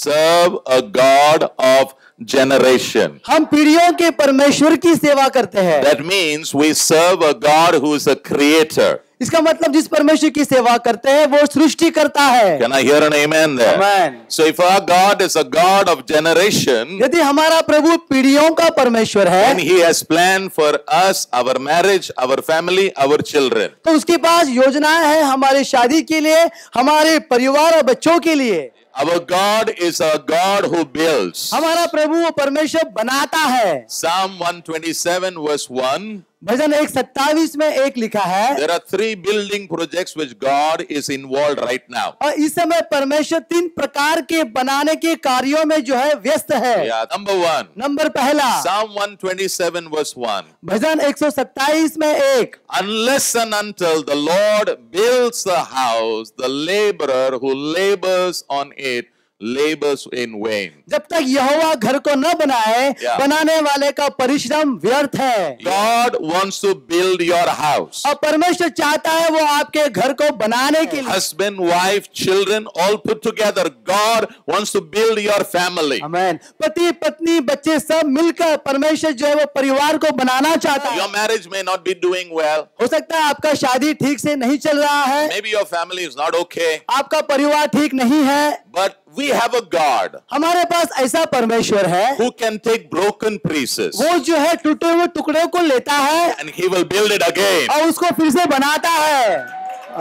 serve a God of generation. हम पीढ़ियों के परमेश्वर की सेवा करते हैं। That means we serve a God who is a creator. इसका मतलब जिस परमेश्वर की सेवा करते हैं वो सृष्टि करता है। Can I hear an amen there? Amen. So if our God is a God of generation, यदि हमारा प्रभु पीढ़ियों का परमेश्वर है, and He has planned for us, our marriage, our family, our children. तो उसके पास योजनाएं हैं हमारे शादी के लिए, हमारे परिवार और बच्चों के लिए। Our God is a God who builds. हमारा प्रभु वो परमेश्वर बनाता है। Psalm 127 verse 1. भजन 127 में एक लिखा है, There are 3 building projects which God is involved right now. और इस समय परमेश्वर 3 प्रकार के बनाने के कार्यों में जो है व्यस्त है। Yeah, number 1. नंबर पहला, Psalm 127 verse 1. भजन 127 में एक, Unless and until the Lord builds the house, the laborer who labors on it labors in vain. जब तक यहोवा घर को न बनाए, Yeah. बनाने वाले का परिश्रम व्यर्थ है। God wants to build your house. और परमेश्वर चाहता है वो आपके घर को बनाने के लिए। Husband, wife, children, all put together. God wants to build your family. आमेन। पति पत्नी बच्चे सब मिलकर परमेश्वर जो है वो परिवार को बनाना चाहता है। Your marriage may not be doing well. हो सकता है आपका शादी ठीक से नहीं चल रहा है, Maybe your family is not okay. आपका परिवार ठीक नहीं है, But we have a God हमारे पास ऐसा परमेश्वर है who can take broken pieces वो जो है टूटे हुए टुकड़ों को लेता है and He will build it again. और उसको फिर से बनाता है।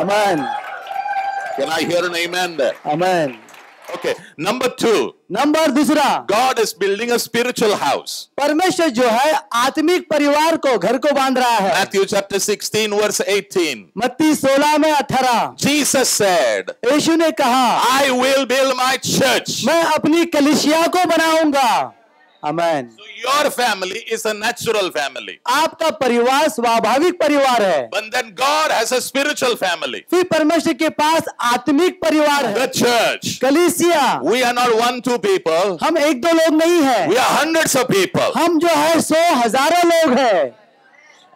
आमेन, Can I hear an amen there? Amen. Okay. Number 2. Number दूसरा, God is building a spiritual house. परमेश्वर जो है आत्मिक परिवार को घर को बांध रहा है। Matthew chapter 16 verse 18. मत्ती 16 में 18, Jesus said, यीशु ने कहा, I will build my church. मैं अपनी कलीसिया को बनाऊंगा। आमेन। So your family is a natural family. आपका परिवार स्वाभाविक परिवार है, But then God has a spiritual family. फिर परमेश्वर के पास आत्मिक परिवार है, The church. कलीसिया। We are not 1-2 people. हम 1-2 लोग नहीं है, We are hundreds of people. हम जो है 100 हजारों लोग हैं,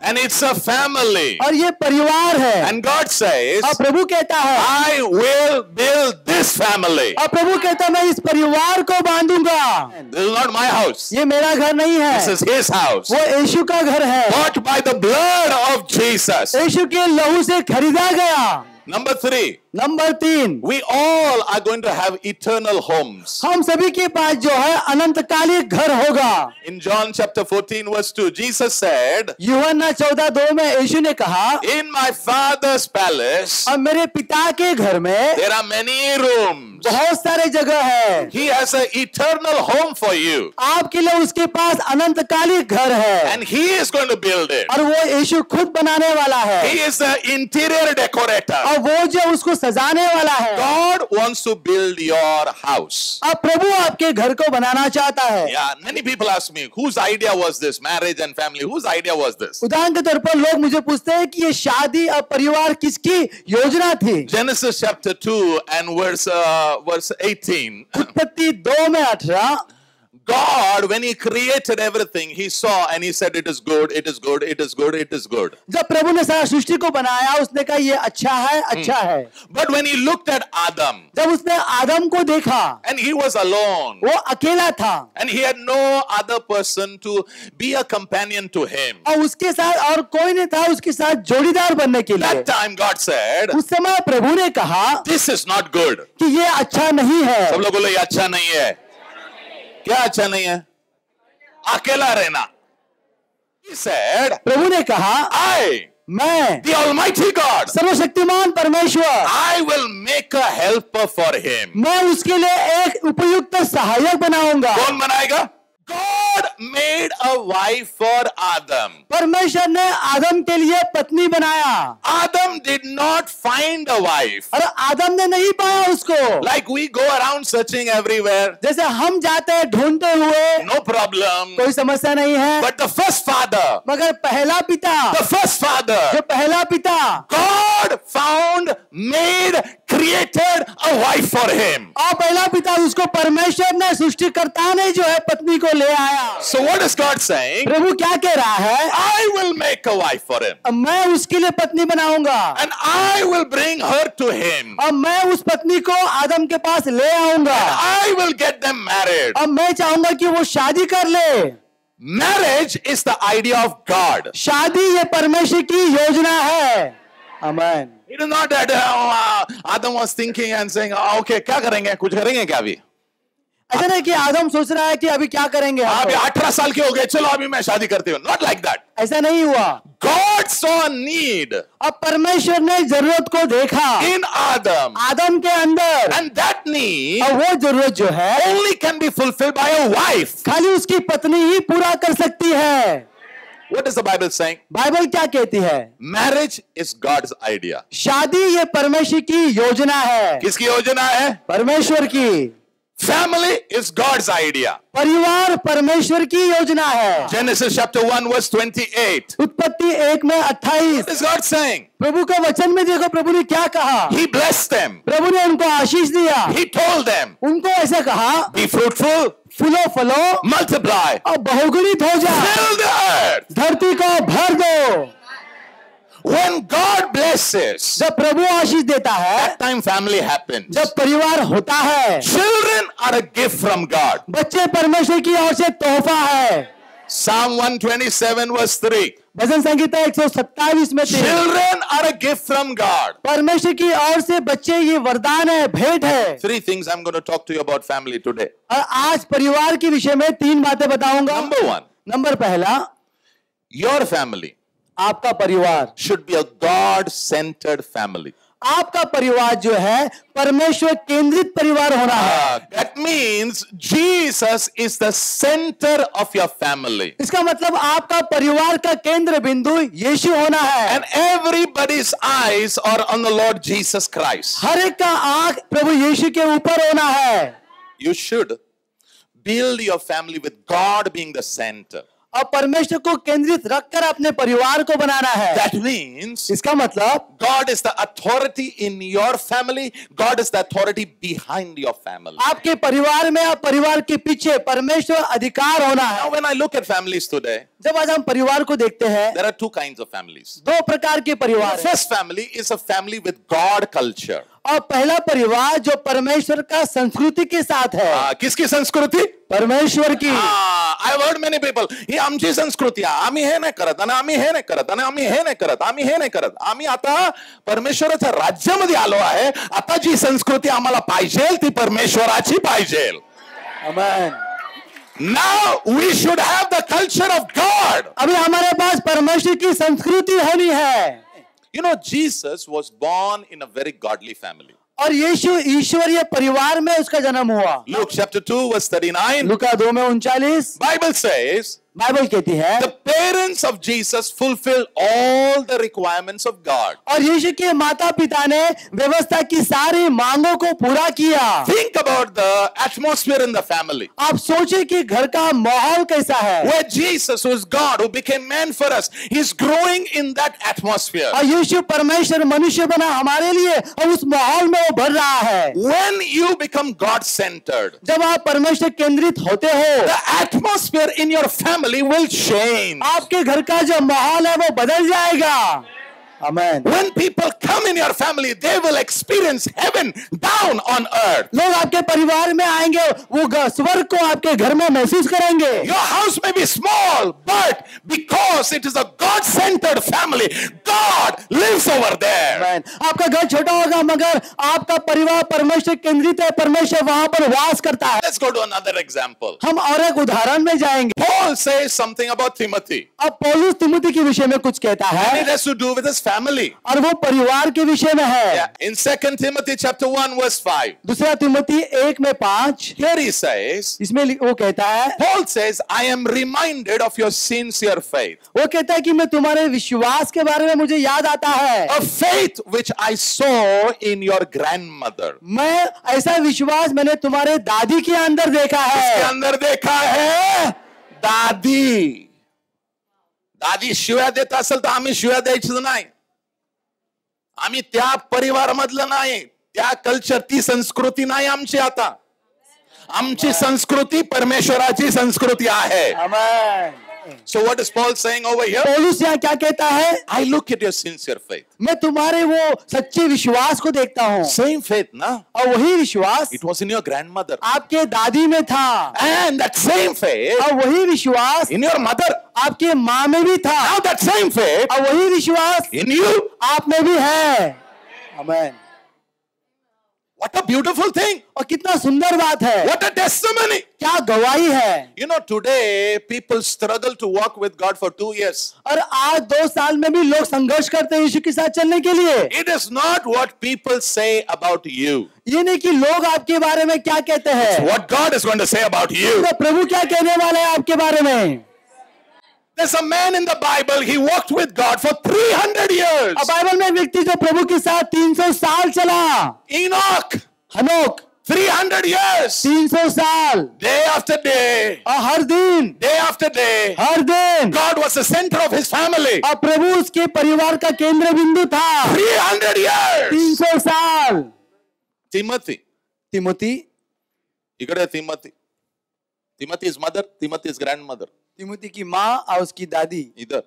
And it's a family. और ये परिवार है। And God says, और प्रभु कहता है, I will build this family. और प्रभु कहता है मैं इस परिवार को बांधूंगा। This is not my house. ये मेरा घर नहीं है, This is His house. वो यीशु का घर है, Bought by the blood of Jesus. यीशु के लहू से खरीदा गया। Number 3. Number 3, We all are going to have eternal homes. हम सभी के पास जो है अनंतकालिक घर होगा। In John chapter 14 verse 2, Jesus said, यूहन्ना 14:2 में यीशु ने कहा, In my Father's palace, और मेरे पिता के घर में there are many rooms. बहुत सारे जगह है, He has an eternal home for you. आपके लिए उसके पास अनंतकालिक घर है, And He is going to build it. और वो यीशु खुद बनाने वाला है, He is the interior decorator. और वो जो उसको सजाने वाला है। God wants to build your house. अब प्रभु आपके घर को बनाना चाहता है। Yeah, many people ask me, whose idea was this? Marriage and family, whose idea was this? उदाहरण के तौर पर लोग मुझे पूछते हैं कि ये शादी और परिवार किसकी योजना थी। Genesis chapter 2 and verse 18. उत्पत्ति 2 में 18, God, when He created everything, He saw and He said, it is good, it is good, it is good, it is good. जब प्रभु ने सारा सृष्टि को बनाया उसने कहा ये अच्छा है, अच्छा है। But when He looked at Adam, जब उसने आदम को देखा, and he was alone, वो अकेला था and he had no other person to be a companion to him. और उसके साथ और कोई नहीं था उसके साथ जोड़ीदार बनने के लिए। That time God said, उस समय प्रभु ने कहा this is not good. कि ये अच्छा नहीं है। सब लोग बोलो ये अच्छा नहीं है। क्या अच्छा नहीं है? अकेला रहना। He said, प्रभु ने कहा मैं the Almighty God, सर्वशक्तिमान परमेश्वर, I will make a helper for him. मैं उसके लिए एक उपयुक्त सहायक बनाऊंगा। कौन बनाएगा? God made a wife for Adam. परमेश्वर ने आदम के लिए पत्नी बनाया। Adam did not find a wife. और आदम ने नहीं पाया उसको। Like we go around searching everywhere. जैसे हम जाते हैं ढूंढते हुए, No problem. कोई समस्या नहीं है। But the first father, मगर पहला पिता, the first father, जो पहला पिता, God found, made, created a wife for him. और पहला पिता उसको परमेश्वर ने सृष्टिकर्ता ने जो है पत्नी को ले आया। So what is God saying? प्रभु क्या कह रहा है? I will make a wife for him. अब मैं उसके लिए पत्नी बनाऊंगा And I will bring her to him. और मैं उस पत्नी को आदम के पास ले आऊंगा। I will get them married. अब मैं चाहूंगा कि वो शादी कर ले। Marriage is the idea of God. शादी ये परमेश्वर की योजना है। आमीन। It is not that Adam was thinking and saying, okay, क्या करेंगे? कुछ करेंगे क्या अभी? ऐसा नहीं कि आदम सोच रहा है कि अभी क्या करेंगे हम अभी तो। 18 साल के हो गए, चलो अभी मैं शादी करती हूँ। Not like that. ऐसा नहीं हुआ। God saw a need अब परमेश्वर ने जरूरत को देखा in Adam. आदम के अंदर, And that need और वो जरूरत जो है only can be fulfilled by a wife. खाली उसकी पत्नी ही पूरा कर सकती है। What is the Bible saying? Bible क्या कहती है? Marriage is God's idea. शादी ये परमेश्वर की योजना है। किसकी योजना है? परमेश्वर की। Family is God's idea. परिवार परमेश्वर की योजना है। Genesis chapter 1 verse 28. उत्पत्ति 1 में 28। What is God saying? प्रभु का वचन में देखो प्रभु ने क्या कहा। He blessed them. प्रभु ने उनको आशीष दिया। He told them, उनको ऐसे कहा, be fruitful, फूलो फलो multiply, और बहुगुणित हो जाओ, fill the earth. धरती को भर दो। When God blesses, जब प्रभु आशीष देता है, that time family happens. जब परिवार होता है, Children are a gift from God. बच्चे परमेश्वर की ओर से तोहफा है। Psalm 127 verse 3. भजन संगीता 127 में 3। Children are a gift from God. परमेश्वर की ओर से बच्चे ये वरदान है, भेंट है। 3 things I'm going to talk to you about family today. और आज परिवार के विषय में 3 बातें बताऊंगा। Number 1, नंबर पहला, your family आपका परिवार should be a God-centered family. आपका परिवार जो है परमेश्वर केंद्रित परिवार होना है। That means Jesus is the center of your family. इसका मतलब आपका परिवार का केंद्र बिंदु यीशु होना है। And everybody's eyes are on the Lord Jesus Christ. हर एक का आंख प्रभु यीशु के ऊपर होना है। You should build your family with God being the center. और परमेश्वर को केंद्रित रखकर अपने परिवार को बनाना है। That means इसका मतलब God is the authority in your family. God is the authority behind your family. आपके परिवार में और परिवार के पीछे परमेश्वर अधिकार होना है। Now, when I look at families today, जब आज हम परिवार को देखते हैं, there are 2 kinds of families. 2 प्रकार के परिवार The हैं। first family is a family with God culture. और पहला परिवार जो परमेश्वर का संस्कृति के साथ है। किसकी संस्कृति? परमेश्वर की। I have heard many people, ही आमची संस्कृती आम्ही हे नाही करत आणि आम्ही हे नाही करत आणि आम्ही हे नाही करत आम्ही हे नाही करत आम्ही आता परमेश्वराच्या राज्यामध्ये आलो आहे आता जी संस्कृती आम्हाला पाहिजे ती परमेश्वराची पाहिजे. आमीन। Now we should have the culture of God. अभी हमारे पास परमेश्वर की संस्कृति होनी है। You know, Jesus was born in a very godly family. और यीशु ईश्वरीय परिवार में उसका जन्म हुआ। Luke chapter 2 verse 39. लूका 2 में 39 Bible says, बाइबल कहती है, the parents of Jesus fulfilled all the requirements of God. और यीशु के माता पिता ने व्यवस्था की सारी मांगों को पूरा किया। Think about the atmosphere in the family. आप सोचे कि घर का माहौल कैसा है। Where Jesus, who is God, who became man for us, he's growing in that atmosphere. और यीशु परमेश्वर मनुष्य बना हमारे लिए और उस माहौल में वो भर रहा है। When you become God-centered, जब आप परमेश्वर केंद्रित होते हो, the atmosphere in your family will change. आपके घर का जो माहौल है वो बदल जाएगा। Amen. When people come in your family, they will experience heaven down on earth. लोग आपके परिवार में आएंगे, वो स्वर्ग को आपके घर में महसूस करेंगे। Your house may be small, but because it is a God-centered family, God lives over there. Amen. आपका घर छोटा होगा मगर आपका परिवार परमेश्वर केंद्रित है, परमेश्वर वहां पर वास करता है। Let's go to another example. हम और एक उदाहरण में जाएंगे। Paul says something about Timothy. अब पौलुस तिमुथी के विषय में कुछ कहता And है it has to do with his family. और वो परिवार के विषय में है। Yeah. In 2 Timothy chapter 1 verse 5. दूसरा तिमुथी 1 में 5 Here he says, इसमें वो कहता है, Paul says, I am reminded of your sincere faith. वो कहता है कि मैं तुम्हारे विश्वास के बारे में मुझे याद आता है। A faith which I saw in your grandmother. मैं ऐसा विश्वास मैंने तुम्हारे दादी के अंदर देखा इसके है। अंदर देखा है दादी. दादी शिव्या देत असेल तर आम्ही शिव्या द्यायचं नाही. आम्ही त्या परिवारामधलं नाही. त्या कल्चर, ती संस्कृती नाही आमची आता. आमची संस्कृती परमेश्वराची संस्कृती आहे. आमेन. So what is Paul saying over here? पौलुस यहाँ क्या कहता है? I look at your sincere faith. मैं तुम्हारे वो सच्चे विश्वास को देखता हूँ. Same faith, na? और वही विश्वास It was in your grandmother. आपके दादी में था. And that same faith और वही विश्वास in your mother. आपके माँ में भी था. Now that same faith और वही विश्वास in you. आप में भी है. आमेन. What a beautiful thing. और कितना सुंदर बात है. What a testimony. क्या गवाही है. You know, today people struggle to walk with God for 2 years. और आज 2 साल में भी लोग संघर्ष करते हैं यीशु के साथ चलने के लिए. It is not what people say about you. ये नहीं कि लोग आपके बारे में क्या कहते हैं. What God is going to say about you. तो प्रभु क्या कहने वाले हैं आपके बारे में. There's a man in the Bible, he walked with God for 300 years. अब बाइबल में एक व्यक्ति जो प्रभु के साथ 300 साल चला. Enoch, हनोक 300 years. 300 साल. Day after day, और हर दिन, day after day, हर दिन God was the center of his family. और प्रभु उसके परिवार का केंद्र बिंदु था. 300 years. 300 साल. Timothy. तिमोथी. इकडे Timothy. Timothy's mother, Timothy's grandmother. Timothy की माँ और उसकी दादी. इधर.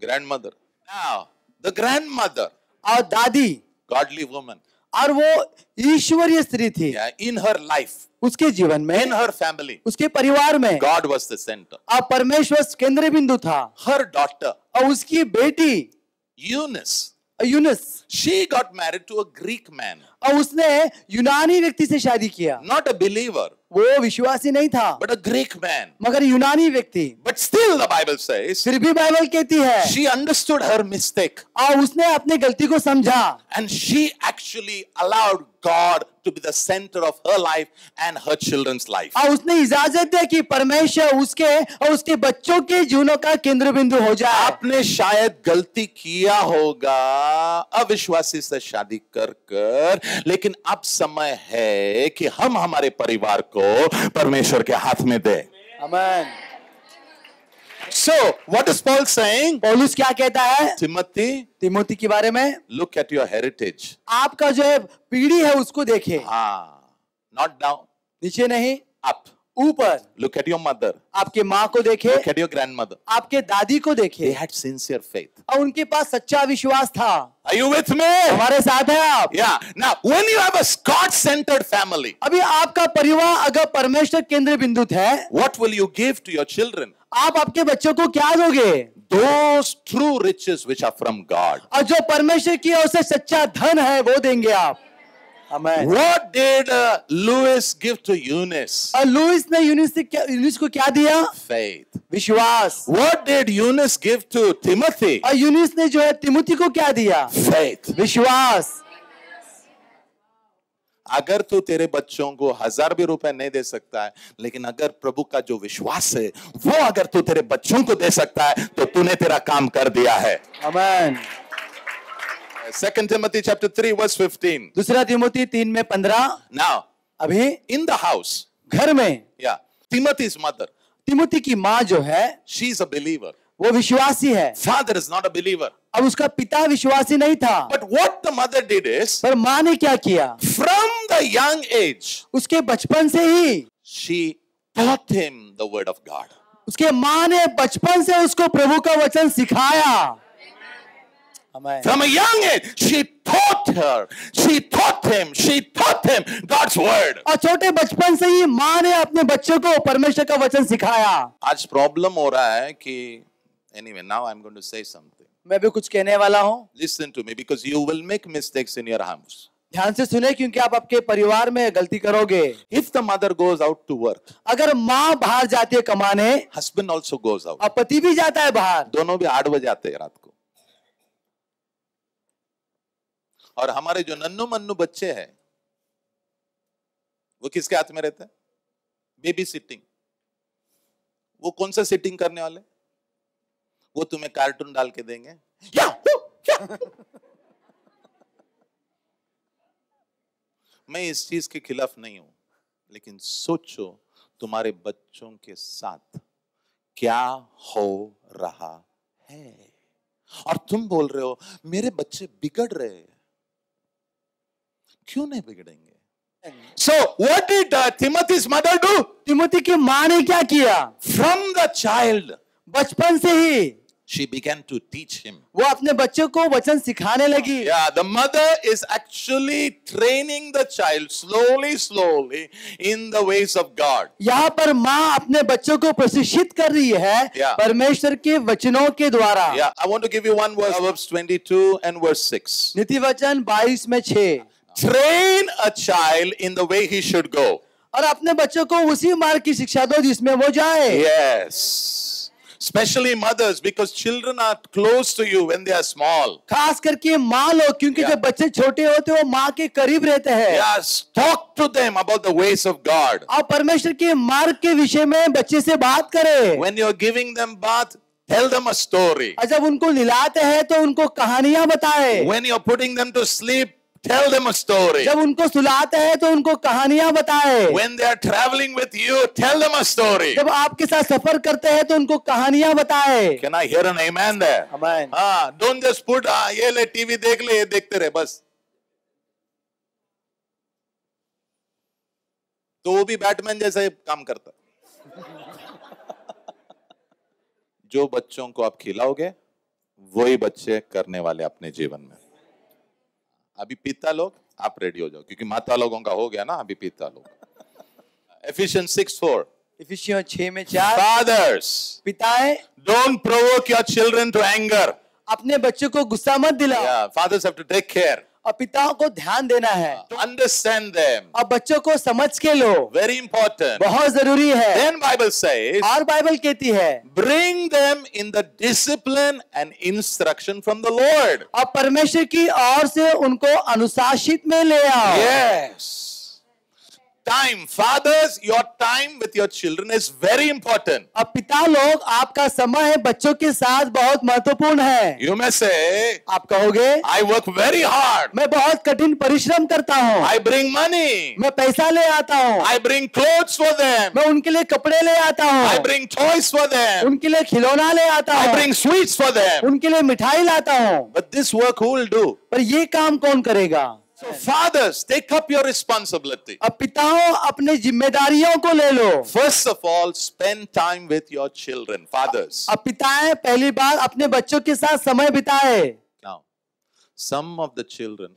Grandmother. Now, the grandmother, और दादी. godly woman. और वो ईश्वरीय स्त्री थी. Yeah, in her life, उसके जीवन में, in her family, उसके परिवार में God was the center. और परमेश्वर केंद्र बिंदु था. Her daughter, और उसकी बेटी Eunice, Yunus, she got married to a Greek man. और उसने यूनानी व्यक्ति से शादी किया. Not a believer, वो विश्वासी नहीं था but a Greek man. मगर यूनानी व्यक्ति. But still the Bible says, फिर भी बाइबल कहती है she understood her mistake. और उसने अपने गलती को समझा. And she actually allowed God to be the center of her life and her children's life. और उसने इजाजत दी कि परमेश्वर उसके और उसके बच्चों के जीवनों का केंद्र बिंदु हो जाए. आपने शायद गलती किया होगा अविश्वासी से शादी कर कर, लेकिन अब समय है कि हम हमारे परिवार को परमेश्वर के हाथ में दे. आमीन. So, what is Paul saying? पौलुस क्या कहता है Timothy, तिमोथी के बारे में? look at your heritage. आपका जो है पीढ़ी है उसको देखे. Not down, नीचे नहीं, up. ऊपर. Look at your mother. आपके माँ को देखे, Look at your grandmother. आपके दादी को They देखे. had sincere faith. और उनके पास सच्चा विश्वास था. Are you with me? हमारे साथ है आप. Yeah. Now, when you have a God-centered family, अभी आपका परिवार अगर परमेश्वर केंद्र बिंदु है, what will you give to your children? आप आपके बच्चों को क्या दोगे? Those true riches which are from God. और जो परमेश्वर की ओर से सच्चा धन है वो देंगे आप. आमीन. What did Louis give to Eunice? और लुइस ने यूनिस को क्या दिया? Faith. विश्वास. What did Eunice give to Timothy? और यूनिस ने जो है तिमोथी को क्या दिया? Faith. विश्वास. अगर तू तेरे बच्चों को 1000 भी रुपए नहीं दे सकता है, लेकिन अगर प्रभु का जो विश्वास है वो अगर तू तेरे बच्चों को दे सकता है तो तूने तेरा काम कर दिया है. आमीन. 2 Timothy chapter 3 verse 15. दूसरा तिमोथी 3 में 15. Now, अभी in the house, घर में yeah, Timothy's mother, तिमोथी की माँ जो है she is a believer. वो विश्वासी है. Father is not a believer. अब उसका पिता विश्वासी नहीं था. But what the mother did is, पर माँ ने क्या किया? from the young age, उसके बचपन से ही she taught him the word of God. उसके माँ ने बचपन से उसको प्रभु का वचन सिखाया. आमीन. From a young age, she taught him God's word. और छोटे बचपन से ही माँ ने अपने बच्चों को परमेश्वर का वचन सिखाया. आज प्रॉब्लम हो रहा है कि, anyway, now I'm going to say something. मैं भी कुछ कहने वाला हूँ. Listen to me, because you will make mistakes in your house. ध्यान से सुने क्योंकि आप आपके परिवार में गलती करोगे. If the mother goes out to work, अगर माँ बाहर जाती है कमाने husband also goes out. और पति भी जाता है बाहर, दोनों भी 8 बजे आते हैं रात को. और हमारे जो नन्नू मन्नू बच्चे हैं वो किसके हाथ में रहते हैं? Baby sitting. वो कौन सा सिटिंग करने वाले? वो तुम्हें कार्टून डाल के देंगे. या मैं इस चीज के खिलाफ नहीं हूं, लेकिन सोचो तुम्हारे बच्चों के साथ क्या हो रहा है. और तुम बोल रहे हो मेरे बच्चे बिगड़ रहे हैं. क्यों नहीं बिगड़ेंगे? So what did Timothy's mother do? Timothy की माँ ने क्या किया? From the child, बचपन से ही she began to teach him. वो अपने बच्चों को वचन सिखाने लगी। Yeah, the mother is actually training the child slowly in the ways of God. यहाँ पर माँ अपने बच्चों को प्रशिक्षित कर रही है Yeah. परमेश्वर के वचनों के द्वारा। Yeah, I want to give you one verse, Proverbs 22 and verse 6. नीति वचन 22 में 6। Train a child in the way he should go. और अपने बच्चों को उसी मार्ग की शिक्षा दो जिसमें वो जाए। Yes. Especially mothers, because children are close to you when they are small. खास करके माँ लोग, क्योंकि Yeah. जब बच्चे छोटे होते हैं वो माँ के करीब रहते हैं। Yes, talk to them about the ways of God. और परमेश्वर के मार्ग के विषय में बच्चे से बात करें। When you're giving them bath, tell them a story. और जब उनको नहलाते हैं तो उनको कहानियां बताए। When you're putting them to sleep, tell them a story. जब उनको सुलाते हैं तो उनको कहानियां बताए। When they are traveling with you, tell them a story. जब आपके साथ सफर करते हैं तो उनको कहानियां बताए। Can I hear an amen there? Amen. Don't just put ये ले टीवी देख ले, ये देखते रहे बस। तो वो भी बैटमैन जैसा ही काम करता है। जो बच्चों को आप खिलाओगे वही बच्चे करने वाले अपने जीवन में। अभी पिता लोग आप रेडी हो जाओ, क्योंकि माता लोगों का हो गया ना, अभी पिता लोग। Ephesians 6:4. इफिसियों 6 में 4। Fathers, पिताएं don't provoke your children to anger. अपने बच्चों को गुस्सा मत दिलाओ। Yeah, fathers have to take care. और पिताओं को ध्यान देना है। To understand them. और बच्चों को समझ के लो, Very important. बहुत जरूरी है। Then Bible says, और बाइबल कहती है bring them in the discipline and instruction from the Lord. और परमेश्वर की ओर से उनको अनुशासित में ले आओ। Yes. Time, fathers, your time with your children is very important. अब पिता लोग, आपका समय बच्चों के साथ बहुत महत्वपूर्ण है। You may say, आप कहोगे I work very hard. मैं बहुत कठिन परिश्रम करता हूँ, I bring money. मैं पैसा ले आता हूँ, I bring clothes for them. मैं उनके लिए कपड़े ले आता I हूँ, bring toys for them. उनके लिए खिलौना ले आता I हूँ, bring sweets for them. उनके लिए मिठाई लाता हूँ। But this work who will do? पर ये काम कौन करेगा? So fathers, take up your responsibility. अब पिताओं अपने जिम्मेदारियों को ले लो। First of all, spend time with your children, fathers. अब पिताएं पहली बार अपने बच्चों के साथ समय बिताए। Now, some of the children,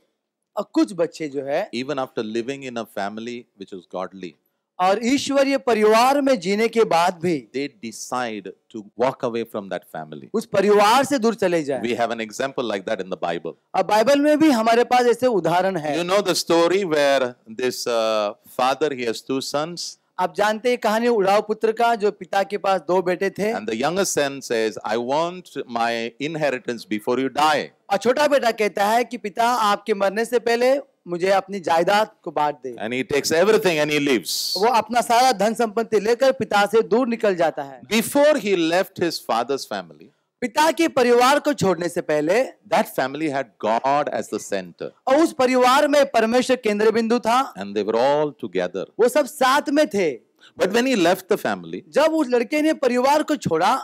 और कुछ बच्चे जो है, even after living in a family which is godly, और ईश्वरीय परिवार में जीने के बाद भी they decide to walk away from that family. उस परिवार से दूर चले जाए। We have an example like that in the Bible. अब बाइबल में भी हमारे पास ऐसे उदाहरण है। You know the story where this father, he has two sons, आप जानते हैं कहानी उड़ाव पुत्र का, जो पिता के पास 2 बेटे थे। and the youngest son says, I want my inheritance before you die. और छोटा बेटा कहता है कि पिता, आपके मरने से पहले मुझे अपनी जायदाद को बांट दे। And he takes everything and he leaves. वो अपना सारा धन संपत्ति लेकर पिता से दूर निकल जाता है। Before he left his father's family, पिता के परिवार को छोड़ने से पहले that family had God as the center. और उस परिवार में परमेश्वर केंद्र बिंदु था, And they were all together. वो सब साथ में थे। But when he left the family, जब उस लड़के ने परिवार को छोड़ा,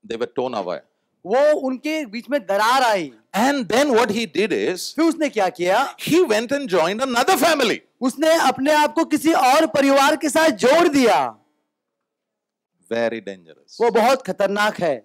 they were torn away. वो उनके बीच में दरार आई। And then what he did is, फिर उसने क्या किया? he went and joined another family. उसने अपने आप को किसी और परिवार के साथ जोड़ दिया। Very dangerous. वो बहुत खतरनाक है।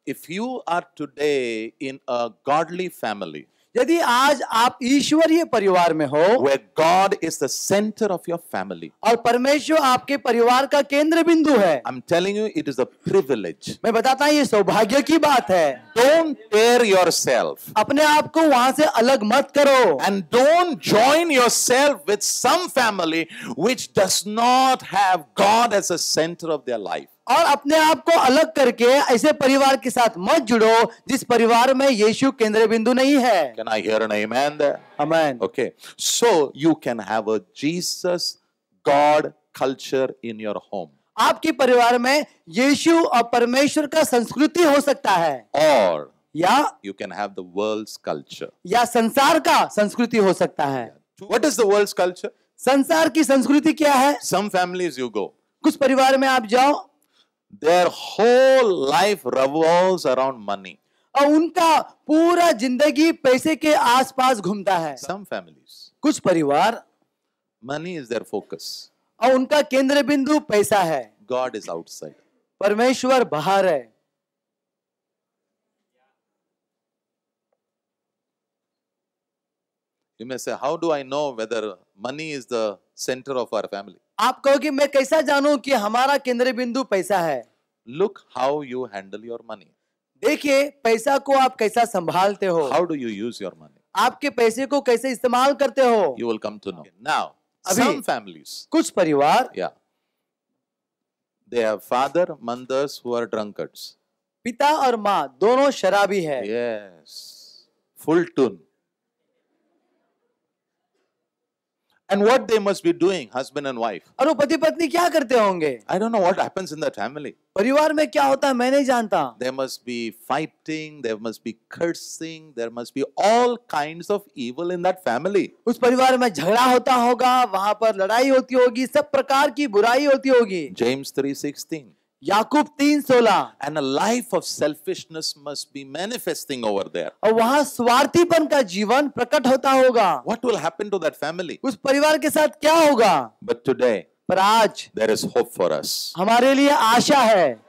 If you are today in a godly family, यदि आज आप ईश्वरीय परिवार में हो where God is the center of your family, और परमेश्वर आपके परिवार का केंद्र बिंदु है, I'm telling you, it is a privilege. मैं बताता हूँ ये सौभाग्य की बात है। Don't tear yourself अपने आप को वहां से अलग मत करो and don't join yourself with some family which does not have God as a center of their life. और अपने आप को अलग करके ऐसे परिवार के साथ मत जुड़ो जिस परिवार में यीशु केंद्र बिंदु नहीं है। Can I hear an amen there? आमीन। Okay. So you can have a Jesus God culture in your home. आपके परिवार में यीशु और परमेश्वर का संस्कृति हो सकता है, Or या you can have the world's culture. संसार का संस्कृति हो सकता है। What is the world's culture? संसार की संस्कृति क्या है? Some families you go, कुछ परिवार में आप जाओ, their whole life revolves around money. और उनका पूरा जिंदगी पैसे के आसपास घूमता है। Some families, कुछ परिवार money is their focus. और उनका केंद्र बिंदु पैसा है, God is outside. परमेश्वर बाहर है। You may say, how do I know whether money is the center of our family? आप कहो कि मैं कैसा जानूं कि हमारा केंद्र बिंदु पैसा है? Look how you handle your money. देखिए पैसा को आप कैसा संभालते हो, How do you use your money? आपके पैसे को कैसे इस्तेमाल करते हो। You will come to know. Now, Abhi- some families, कुछ परिवार yeah, they have father, mothers who are drunkards. पिता और माँ दोनों शराबी है। Yes, full tune. And what they must be doing, husband and wife. और वो पति पत्नी क्या करते होंगे? I don't know what happens in that family. परिवार में क्या होता है मैं नहीं जानता। There must be fighting, there must be cursing, there must be all kinds of evil in that family. उस परिवार में झगड़ा होता होगा, वहां पर लड़ाई होती होगी, सब प्रकार की बुराई होती होगी। James 3:16. Yakub 3:16। And a life of selfishness must be manifesting over there. और वहां स्वार्थीपन का जीवन प्रकट होता होगा। What will happen to that family? उस परिवार के साथ क्या होगा? But today, पर आज there is hope for us. हमारे लिए आशा है।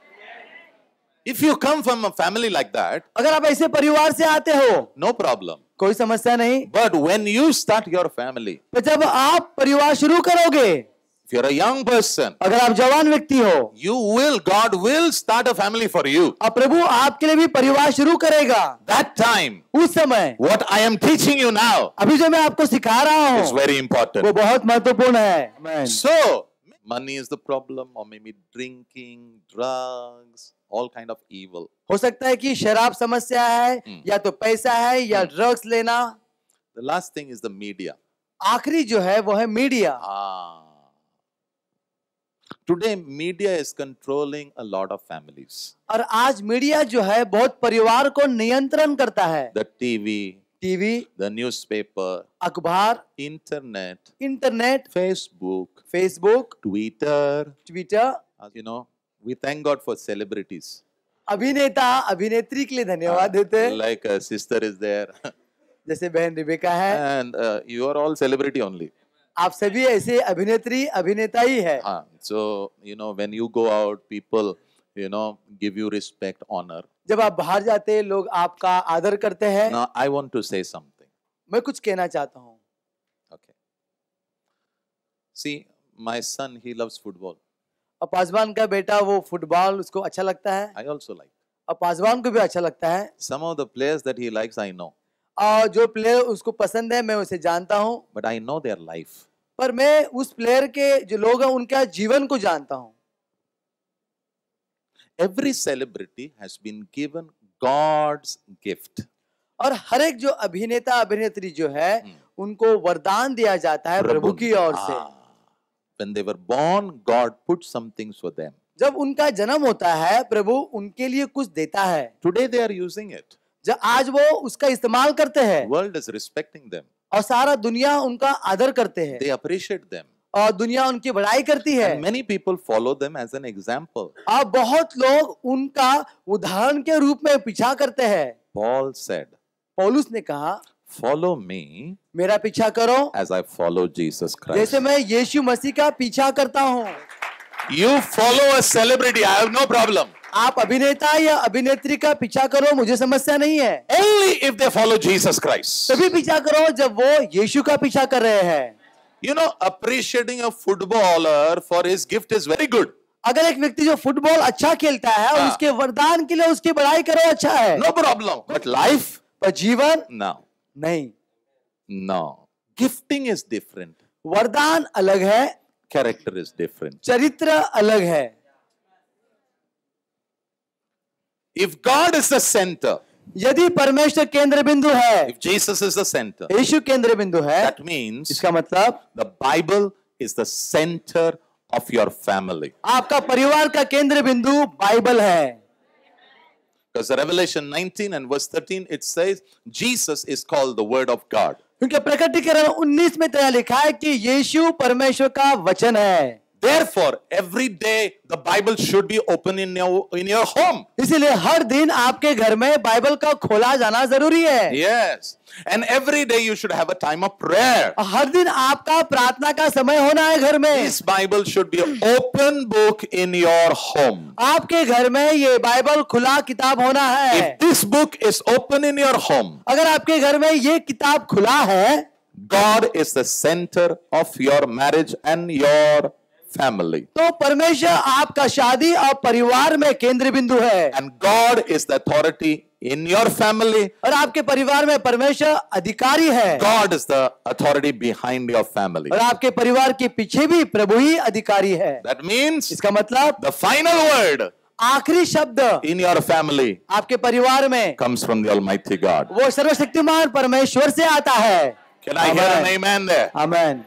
If you come from a family like that, अगर आप ऐसे परिवार से आते हो, no problem. कोई समस्या नहीं। But when you start your family, पर जब आप परिवार शुरू करोगे, if you're a young person, अगर आप जवान व्यक्ति हो, God will start a family for you. और प्रभु आपके लिए भी परिवार शुरू करेगा। That time, उस समय what I am teaching you now अभी जो मैं आपको सिखा रहा is हूँ very वो important. बहुत महत्वपूर्ण है। Amen. So, money is the problem, or maybe drinking, drugs, all kind of evil. हो सकता है कि शराब समस्या है, या तो पैसा है, या ड्रग्स लेना। The last thing is the media. आखिरी जो है वो है media. Today, media is controlling a lot of families. और आज मीडिया जो है बहुत परिवार को नियंत्रण करता है। The TV, TV, the newspaper, अखबार, internet, internet, Facebook, Facebook, Twitter. Twitter. You know, we thank God for celebrities. अभिनेता अभिनेत्री के लिए धन्यवाद देते हैं। Like a sister is there, जैसे बहन रिबेका है, and you are all celebrity only. आप सभी ऐसे अभिनेत्री अभिनेता ही है। So, you know, when you go out, people, you know, give you respect, honor. जब आप बाहर जाते हैं लोग आपका आदर करते हैं। Now, I want to say something. मैं कुछ कहना चाहता हूँ। Okay. See, my son, he loves football. और पासवान का बेटा वो फुटबॉल उसको अच्छा लगता है, I also like. और पासवान को भी अच्छा लगता है। Some of the players that he likes, I know. और जो प्लेयर उसको पसंद है मैं उसे जानता हूँ, But I know their life. पर मैं उस प्लेयर के जो लोग हैं उनका जीवन को जानता हूँ। Every celebrity has been given God's gift. और हर एक जो अभिनेता अभिनेत्री जो है उनको वरदान दिया जाता है प्रभु की ओर से। When they were born, God put some things for them. जब उनका जन्म होता है प्रभु उनके लिए कुछ देता है। Today they are using it. जब आज वो उसका इस्तेमाल करते हैं World is respecting them. और सारा दुनिया उनका आदर करते हैं They appreciate them. और दुनिया उनकी बड़ाई करती है। And many people follow them as an example. और बहुत लोग उनका उदाहरण के रूप में पीछा करते हैं। Paul said, पौलुस ने कहा, follow me मेरा पीछा करो as I follow Jesus Christ. जैसे मैं यीशु मसीह का पीछा करता हूँ। You follow a celebrity, I have no problem. आप अभिनेता या अभिनेत्री का पीछा करो, मुझे समस्या नहीं है। Only if they follow Jesus Christ. तभी पीछा करो जब वो यीशु का पीछा कर रहे हैं। You know, appreciating a footballer for his gift is very good. अगर एक व्यक्ति जो फुटबॉल अच्छा खेलता है और उसके वरदान के लिए उसकी बड़ाई करो, अच्छा है। No problem. But life? पर जीवन No. नहीं। No. Gifting is different. वरदान अलग है, Character is different. चरित्र अलग है। If God is the center, यदि परमेश्वर केंद्र बिंदु है, if Jesus is the center, यीशु केंद्र बिंदु है, that means इसका मतलब the Bible is the center of your family. आपका परिवार का केंद्र बिंदु बाइबल है। Because Revelation 19 and verse 13, it says, Jesus is called the Word of God. क्योंकि प्रकटीकरण 19 में तय लिखा है कि यीशु परमेश्वर का वचन है। Therefore, every day the Bible should be open in your home. इसीलिए हर दिन आपके घर में बाइबल का खोला जाना जरूरी है। Yes. And every day you should have a time of prayer. हर दिन आपका प्रार्थना का समय होना है घर में। This Bible should be an open book in your home. आपके घर में ये बाइबल खुला किताब होना है। If this book is open in your home, अगर आपके घर में ये किताब खुला है, God is the center of your marriage and your family. तो परमेश्वर आपका शादी और परिवार में केंद्र बिंदु है। And God is the authority in your family. और आपके परिवार में परमेश्वर अधिकारी है। God is the authority behind your family. और आपके परिवार के पीछे भी प्रभु ही अधिकारी है। That means इसका मतलब the final word आखिरी शब्द in your family आपके परिवार में comes from the Almighty God. वो सर्वशक्तिमान परमेश्वर से आता है। Can I hear an amen there? आमीन।